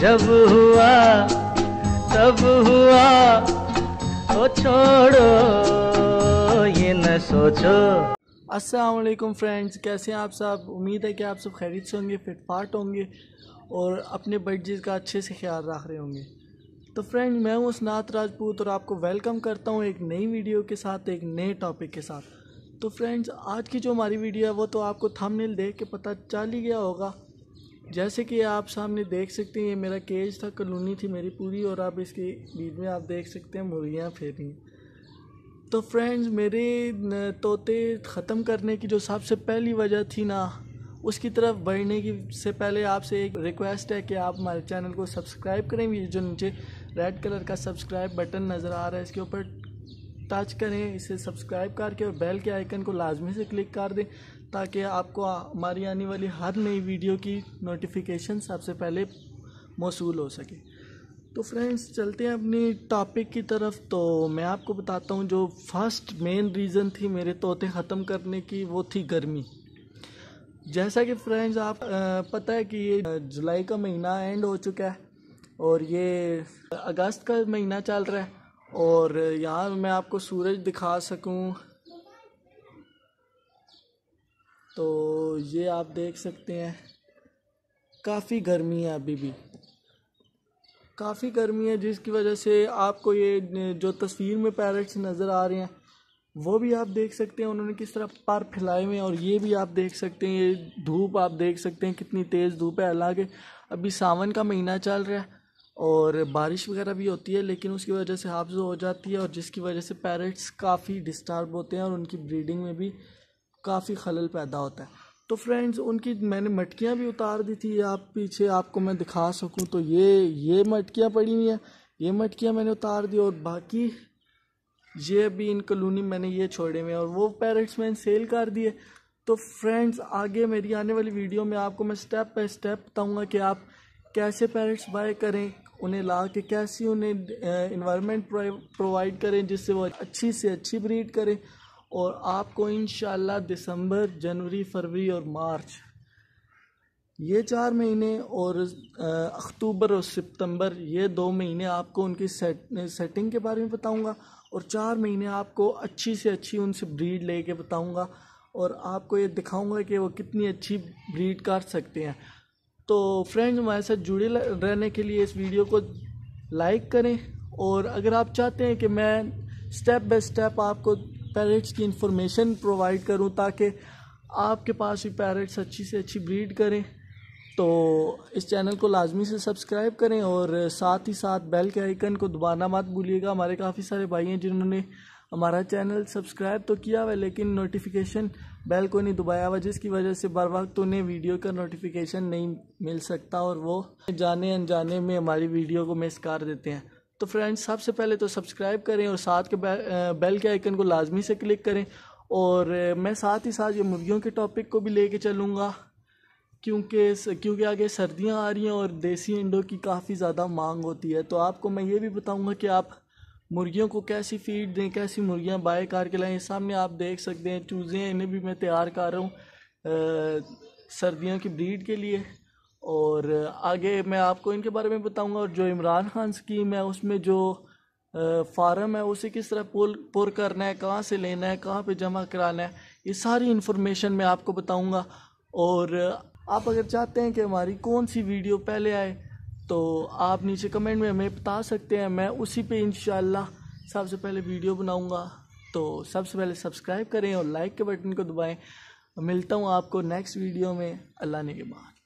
जब हुआ तब हुआ, ओ छोड़ो ये न सोचो। अस्सलाम वालेकुम फ्रेंड्स, कैसे हैं आप सब। उम्मीद है कि आप सब खैरियत से होंगे, फिटफाट होंगे और अपने बजट का अच्छे से ख्याल रख रहे होंगे। तो फ्रेंड्स, मैं हूं उसनात राजपूत और आपको वेलकम करता हूं एक नई वीडियो के साथ, एक नए टॉपिक के साथ। तो फ्रेंड्स, आज की जो हमारी वीडियो है वो तो आपको थंबनेल देख के पता चल ही गया होगा। जैसे कि आप सामने देख सकते हैं, ये मेरा केज था, कॉलोनी थी मेरी पूरी, और अब इसके बीच में आप देख सकते हैं मुर्गियाँ फेर रही हैं। तो फ्रेंड्स, मेरे तोते ख़त्म करने की जो सबसे पहली वजह थी ना, उसकी तरफ बढ़ने की से पहले आपसे एक रिक्वेस्ट है कि आप हमारे चैनल को सब्सक्राइब करें। ये जो नीचे रेड कलर का सब्सक्राइब बटन नज़र आ रहा है, इसके ऊपर टच करें, इसे सब्सक्राइब करके और बेल के आइकन को लाजमी से क्लिक कर दें ताकि आपको हमारी आने वाली हर नई वीडियो की नोटिफिकेशन सबसे पहले मौसूल हो सके। तो फ्रेंड्स, चलते हैं अपनी टॉपिक की तरफ। तो मैं आपको बताता हूँ, जो फर्स्ट मेन रीज़न थी मेरे तोते ख़त्म करने की, वो थी गर्मी। जैसा कि फ्रेंड्स आप पता है कि ये जुलाई का महीना एंड हो चुका है और ये अगस्त का महीना चल रहा है, और यहाँ मैं आपको सूरज दिखा सकूँ तो ये आप देख सकते हैं, काफ़ी गर्मी है, अभी भी काफ़ी गर्मी है, जिसकी वजह से आपको ये जो तस्वीर में पैरट्स नज़र आ रहे हैं वो भी आप देख सकते हैं, उन्होंने किस तरह पर फैलाए हुए हैं। और ये भी आप देख सकते हैं, ये धूप आप देख सकते हैं कितनी तेज़ धूप है। हालांकि अभी सावन का महीना चल रहा है और बारिश वगैरह भी होती है, लेकिन उसकी वजह से हाफ्ज़ हो जाती है, और जिसकी वजह से पैरट्स काफ़ी डिस्टर्ब होते हैं और उनकी ब्रीडिंग में भी काफ़ी खलल पैदा होता है। तो फ्रेंड्स, उनकी मैंने मटकियाँ भी उतार दी थी, आप पीछे आपको मैं दिखा सकूं तो ये मटकियाँ पड़ी हुई हैं, ये मटकियाँ मैंने उतार दी, और बाकी ये अभी इन कॉलोनी मैंने ये छोड़े हुए हैं और वो पैरट्स मैंने सेल कर दिए। तो फ्रेंड्स, आगे मेरी आने वाली वीडियो में आपको मैं स्टेप बाय स्टेप बताऊँगा कि आप कैसे पैरट्स बाय करें, उन्हें ला के कैसी उन्हें इन्वायरमेंट प्रोवाइड करें जिससे वो अच्छी से अच्छी ब्रीड करें, और आपको इंशाल्लाह दिसंबर, जनवरी, फरवरी और मार्च, ये 4 महीने, और अक्टूबर और सितंबर, ये 2 महीने आपको उनकी सेटिंग के बारे में बताऊंगा, और 4 महीने आपको अच्छी से अच्छी उनसे ब्रीड लेके बताऊंगा और आपको ये दिखाऊंगा कि वो कितनी अच्छी ब्रीड कर सकते हैं। तो फ्रेंड्स, हमारे साथ जुड़े रहने के लिए इस वीडियो को लाइक करें, और अगर आप चाहते हैं कि मैं स्टेप बाय स्टेप आपको पैरट्स की इंफॉर्मेशन प्रोवाइड करूं ताकि आपके पास भी पैरट्स अच्छी से अच्छी ब्रीड करें, तो इस चैनल को लाजमी से सब्सक्राइब करें और साथ ही साथ बेल के आइकन को दबाना मत भूलिएगा। हमारे काफ़ी सारे भाई हैं जिन्होंने हमारा चैनल सब्सक्राइब तो किया हुआ है लेकिन नोटिफिकेशन बेल को नहीं दबाया हुआ, जिसकी वजह से बर वक्त उन्हें वीडियो का नोटिफिकेशन नहीं मिल सकता और वो जाने अनजाने में हमारी वीडियो को मिस कर देते हैं। तो फ्रेंड्स, सबसे पहले तो सब्सक्राइब करें और साथ के बेल के आइकन को लाजमी से क्लिक करें। और मैं साथ ही साथ ये मुर्गियों के टॉपिक को भी लेके चलूँगा, क्योंकि आगे सर्दियां आ रही हैं और देसी अंडों की काफ़ी ज़्यादा मांग होती है। तो आपको मैं ये भी बताऊंगा कि आप मुर्गियों को कैसी फीड दें, कैसी मुर्गियां बाय करके लाएं। सामने आप देख सकते हैं चूज़े हैं, इन्हें भी मैं तैयार कर रहा हूँ सर्दियों की ब्रीड के लिए, और आगे मैं आपको इनके बारे में बताऊंगा। और जो इमरान खान स्कीम है, उसमें जो फार्म है उसे किस तरह पुर करना है, कहाँ से लेना है, कहाँ पे जमा कराना है, ये सारी इन्फॉर्मेशन मैं आपको बताऊंगा। और आप अगर चाहते हैं कि हमारी कौन सी वीडियो पहले आए तो आप नीचे कमेंट में हमें बता सकते हैं, मैं उसी पे इंशाल्लाह सबसे पहले वीडियो बनाऊंगा। तो सबसे पहले सब्सक्राइब करें और लाइक के बटन को दबाएं। मिलता हूँ आपको नेक्स्ट वीडियो में, अल्लाह ने के बाद।